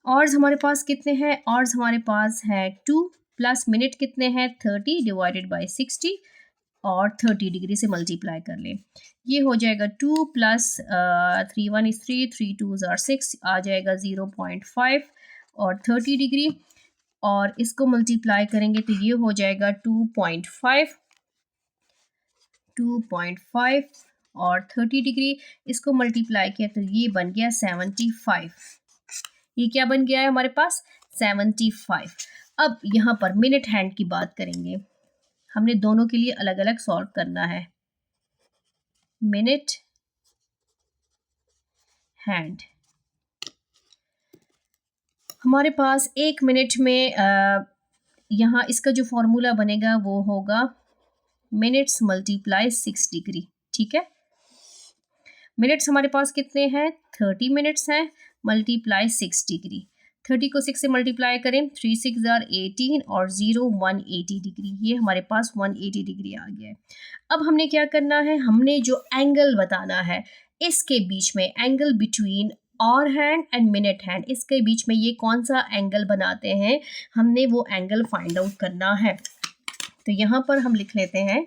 आवर्स हमारे पास कितने हैं, आवर्स हमारे पास है 2 प्लस मिनट कितने हैं, 30 डिवाइडेड बाय 60 और 30 डिग्री से मल्टीप्लाई कर लें। ये हो जाएगा 2 प्लस 3 1 is 3, 3 2s are 6, आ जाएगा 0.5 और 30 डिग्री, और इसको मल्टीप्लाई करेंगे तो ये हो जाएगा 2.5 और 30 डिग्री, इसको मल्टीप्लाई किया तो ये बन गया 75। ये क्या बन गया है हमारे पास, 75। अब यहाँ पर मिनट हैंड की बात करेंगे, हमने दोनों के लिए अलग अलग सॉल्व करना है। मिनट हैंड हमारे पास 1 मिनट में यहाँ इसका जो फॉर्मूला बनेगा वो होगा मिनट्स मल्टीप्लाई 6 डिग्री, ठीक है। मिनट्स हमारे पास कितने हैं, 30 मिनट्स हैं, मल्टीप्लाई 6 डिग्री। 30 को 6 से मल्टीप्लाई करें, 3 6 are 18 और 0 180 डिग्री, ये हमारे पास 180 डिग्री आ गया है। अब हमने क्या करना है, हमने जो एंगल बताना है इसके बीच में, एंगल बिटवीन और हैंड एंड मिनट हैंड, इसके बीच में ये कौन सा एंगल बनाते हैं, हमने वो एंगल फाइंड आउट करना है। तो यहाँ पर हम लिख लेते हैं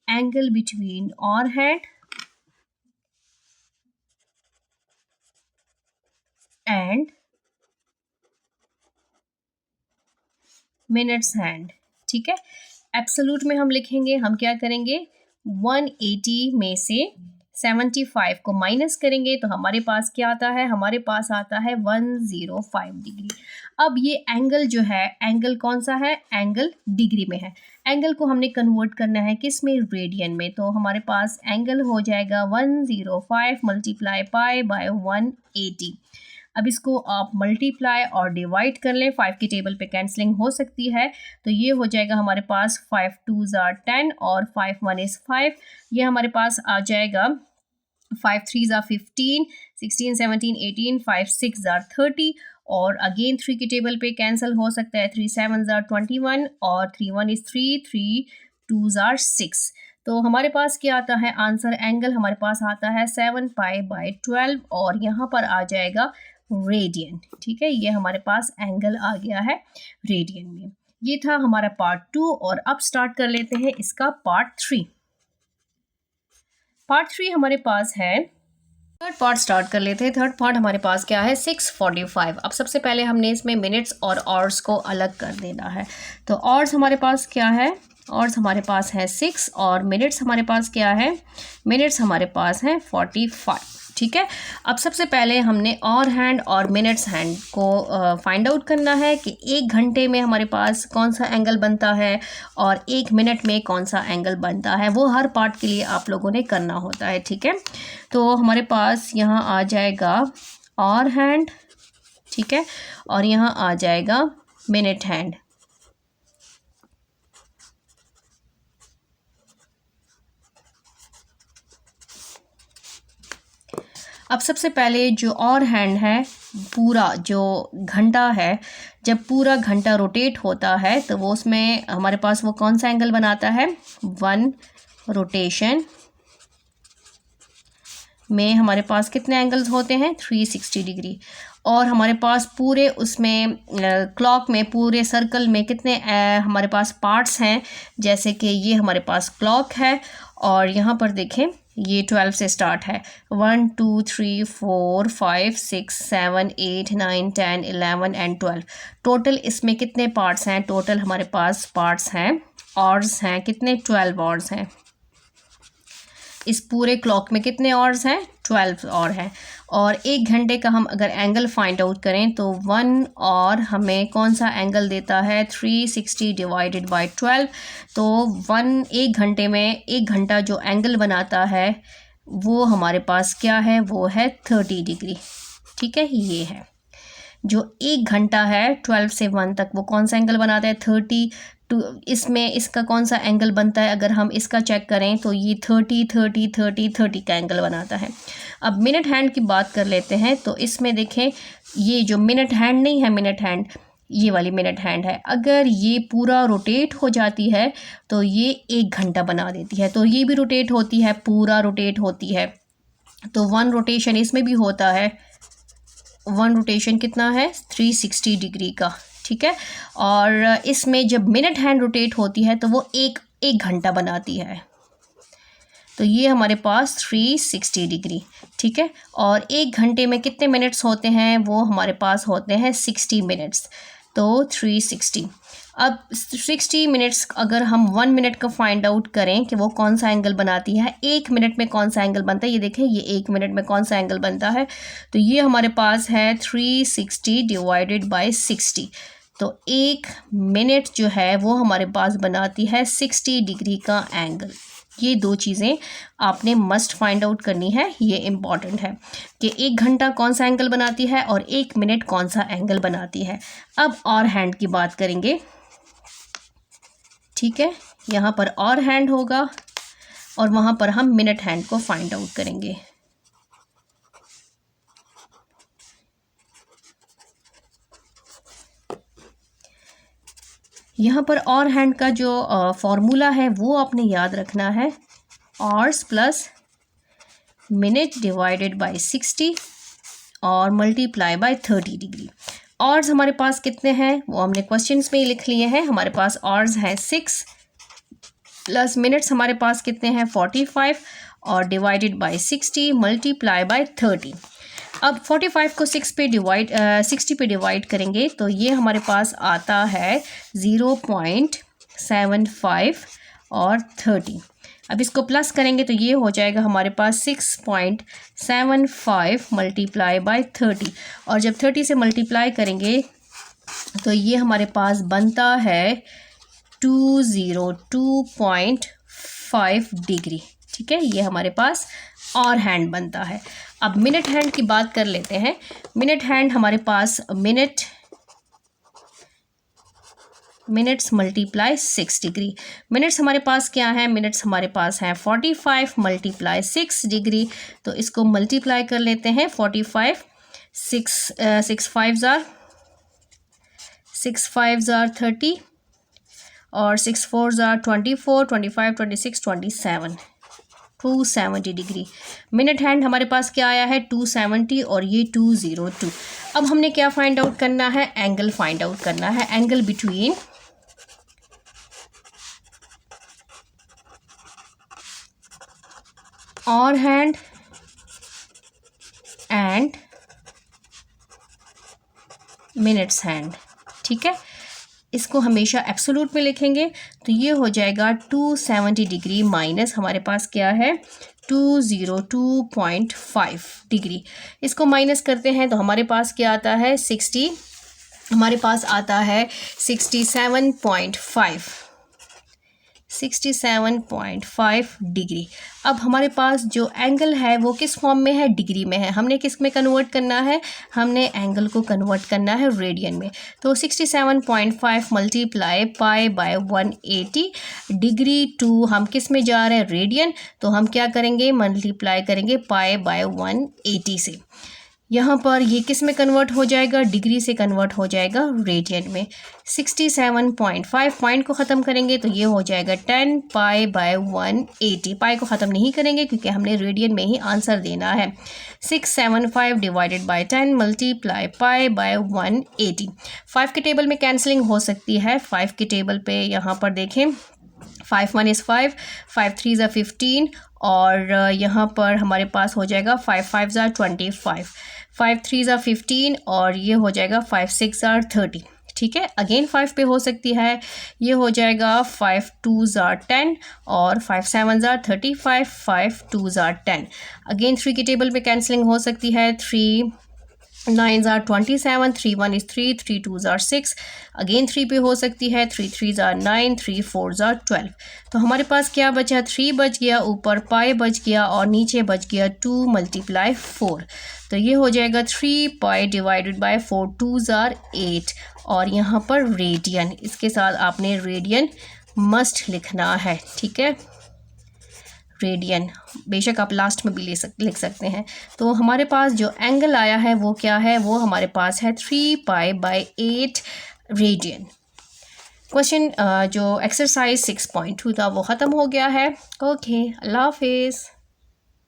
एंगल बिटवीन और हैंड एंड मिनट्स हैंड, ठीक है। एब्सोल्यूट में हम लिखेंगे, हम क्या करेंगे 180 में से 75 को माइनस करेंगे तो हमारे पास क्या आता है, हमारे पास आता है 105 डिग्री। अब ये एंगल जो है, एंगल कौन सा है, एंगल डिग्री में है। एंगल को हमने कन्वर्ट करना है किस में, रेडियन में। तो हमारे पास एंगल हो जाएगा 105 मल्टीप्लाई पाई बाय 180। अब इसको आप मल्टीप्लाई और डिवाइड कर लें, 5 की टेबल पे कैंसलिंग हो सकती है, तो ये हो जाएगा हमारे पास 5 2s are 10 और 5 1 is 5, ये हमारे पास आ जाएगा 5 3s are 15, 16 17 18, 5 6 are 30 और अगेन 3 की टेबल पे कैंसिल हो सकता है, 3 7s are 21 और 3 1 is 3, 3 2s are 6। तो हमारे पास क्या आता है आंसर, एंगल हमारे पास आता है 7 पाई बाई 12 और यहाँ पर आ जाएगा रेडियन। ठीक है, ये हमारे पास एंगल आ गया है रेडियन में। ये था हमारा पार्ट 2 और अब स्टार्ट कर लेते हैं इसका पार्ट 3। पार्ट 3 हमारे पास है, थर्ड पार्ट स्टार्ट कर लेते हैं। थर्ड पार्ट हमारे पास क्या है 6:45। अब सबसे पहले हमने इसमें मिनट्स और आवर्स को अलग कर देना है। तो आवर्स हमारे पास क्या है, आवर्स हमारे पास है 6 और मिनट्स हमारे पास क्या है, मिनट्स हमारे पास है 45। ठीक है, अब सबसे पहले हमने आवर हैंड और मिनट्स हैंड को फाइंड आउट करना है कि 1 घंटे में हमारे पास कौन सा एंगल बनता है और 1 मिनट में कौन सा एंगल बनता है। वो हर पार्ट के लिए आप लोगों ने करना होता है। ठीक है, तो हमारे पास यहाँ आ जाएगा आवर हैंड, ठीक है, और यहाँ आ जाएगा मिनट हैंड। अब सबसे पहले जो आवर हैंड है, पूरा जो घंटा है, जब पूरा घंटा रोटेट होता है तो वो उसमें हमारे पास वो कौन सा एंगल बनाता है, 1 रोटेशन में हमारे पास कितने एंगल्स होते हैं, 360 डिग्री। और हमारे पास पूरे उसमें क्लॉक में पूरे सर्कल में कितने हमारे पास पार्ट्स हैं, जैसे कि ये हमारे पास क्लॉक है और यहाँ पर देखें ये 12 से स्टार्ट है, 1 2 3 4 5 6 7 8 9 10 11 एंड 12। टोटल इसमें कितने पार्ट्स हैं, टोटल हमारे पास पार्ट्स हैं, आवर्स हैं कितने, 12 आवर्स हैं। इस पूरे क्लॉक में कितने आवर्स हैं, 12 आवर हैं। और 1 घंटे का हम अगर एंगल फाइंड आउट करें तो 1 और हमें कौन सा एंगल देता है, 360 डिवाइडेड बाय 12। तो 1 घंटे में 1 घंटा जो एंगल बनाता है वो हमारे पास क्या है, वो है 30 डिग्री। ठीक है, ये है जो 1 घंटा है 12 से 1 तक, वो कौन सा एंगल बनाता है, 30। इसमें इसका कौन सा एंगल बनता है, अगर हम इसका चेक करें तो ये 30 30 30 30 का एंगल बनाता है। अब मिनट हैंड की बात कर लेते हैं। तो इसमें देखें ये जो मिनट हैंड नहीं है, मिनट हैंड ये वाली मिनट हैंड है, अगर ये पूरा रोटेट हो जाती है तो ये 1 घंटा बना देती है। तो ये भी रोटेट होती है, पूरा रोटेट होती है। तो 1 रोटेशन इसमें भी होता है, 1 रोटेशन कितना है, 360 डिग्री का। ठीक है, और इसमें जब मिनट हैंड रोटेट होती है तो वो एक घंटा बनाती है। तो ये हमारे पास 360 डिग्री। ठीक है, और 1 घंटे में कितने मिनट्स होते हैं, वो हमारे पास होते हैं 60 मिनट्स। तो 360। अब 60 मिनट्स अगर हम 1 मिनट का फाइंड आउट करें कि वो कौन सा एंगल बनाती है, 1 मिनट में कौन सा एंगल बनता है, ये देखें ये 1 मिनट में कौन सा एंगल बनता है। तो ये हमारे पास है 360 डिवाइडेड बाय 60। तो 1 मिनट जो है वो हमारे पास बनाती है 60 डिग्री का एंगल। ये 2 चीज़ें आपने मस्ट फाइंड आउट करनी है, ये इम्पॉर्टेंट है कि 1 घंटा कौन सा एंगल बनाती है और 1 मिनट कौन सा एंगल बनाती है। अब और हैंड की बात करेंगे। ठीक है, यहाँ पर और हैंड होगा और वहाँ पर हम मिनट हैंड को फाइंड आउट करेंगे। यहाँ पर और हैंड का जो फॉर्मूला है वो आपने याद रखना है, hours plus minute divided by 60 और मल्टीप्लाई बाय 30 डिग्री। आवर्स हमारे पास कितने हैं वो हमने क्वेश्चंस में ही लिख लिए हैं। हमारे पास आवर्स हैं 6 प्लस मिनट्स हमारे पास कितने हैं 45 और डिवाइडेड बाय 60 मल्टीप्लाई बाय 30। अब 45 को 60 पे डिवाइड करेंगे तो ये हमारे पास आता है 0.75 और 30। अब इसको प्लस करेंगे तो ये हो जाएगा हमारे पास 6.75 मल्टीप्लाई बाय 30 और जब 30 से मल्टीप्लाई करेंगे तो ये हमारे पास बनता है 202.5 डिग्री। ठीक है, ये हमारे पास और हैंड बनता है। अब मिनट हैंड की बात कर लेते हैं। मिनट हैंड हमारे पास minute minutes multiply 6 degree. Minutes हमारे पास क्या है, मिनट्स हमारे पास हैं 45 मल्टीप्लाई 6 डिग्री। तो इसको मल्टीप्लाई कर लेते हैं 45, 6 5 ज़ार 30 और 6 4 ज़ार 24, 25, 26, 27, 270 डिग्री। मिनट हैंड हमारे पास क्या आया है 270 और ये 202। अब हमने क्या फाइंड आउट करना है, एंगल फाइंड आउट करना है, angle between hour hand and minutes hand. ठीक है, इसको हमेशा एब्सोल्यूट में लिखेंगे। तो ये हो जाएगा 270 डिग्री माइनस हमारे पास क्या है 202.5 डिग्री। इसको माइनस करते हैं तो हमारे पास क्या आता है 60, हमारे पास आता है 67.5 डिग्री। अब हमारे पास जो एंगल है वो किस फॉर्म में है, डिग्री में है। हमने किस में कन्वर्ट करना है, हमने एंगल को कन्वर्ट करना है रेडियन में। तो 67.5 मल्टीप्लाई पाई बाय 180 डिग्री टू हम किस में जा रहे हैं, रेडियन। तो हम क्या करेंगे, मल्टीप्लाई करेंगे पाई बाय 180 से। यहाँ पर ये किस में कन्वर्ट हो जाएगा, डिग्री से कन्वर्ट हो जाएगा रेडियन में। 67.5 पॉइंट को ख़त्म करेंगे तो ये हो जाएगा 10 पाई बाय 180। पाई को ख़त्म नहीं करेंगे क्योंकि हमने रेडियन में ही आंसर देना है। 675 divided by 10 multiply pi by 180। 5 के टेबल में कैंसिलिंग हो सकती है। 5 के टेबल पे यहाँ पर देखें 5 1 is 5, 5 3 is 15 और यहाँ पर हमारे पास हो जाएगा 5 5 is 25, 5 3 is 15 और ये हो जाएगा 5 6 is 30। ठीक है, अगेन 5 पे हो सकती है, ये हो जाएगा 5 2 is 10 और 5 7 is 35, 5 2 is 10। अगेन 3 की टेबल पे कैंसिलिंग हो सकती है। 3 9s are 27, 3 1 is 3, 3 2s are 6। Again 3 पे हो सकती है। 3 3s are 9, 3 4s are 12। तो हमारे पास क्या बचा, 3 बच गया, ऊपर पाई बच गया और नीचे बच गया 2 मल्टीप्लाई 4। तो ये हो जाएगा 3 पाई डिवाइडेड बाय 4, 2s are 8 और यहाँ पर रेडियन, इसके साथ आपने रेडियन मस्ट लिखना है। ठीक है, रेडियन, बेशक आप लास्ट में भी लिख सकते हैं। तो हमारे पास जो एंगल आया है वो क्या है, वो हमारे पास है 3 पाई बाय 8 रेडियन। क्वेश्चन जो एक्सरसाइज 6.2 था वो ख़त्म हो गया है। ओके, अल्लाह हाफिज़।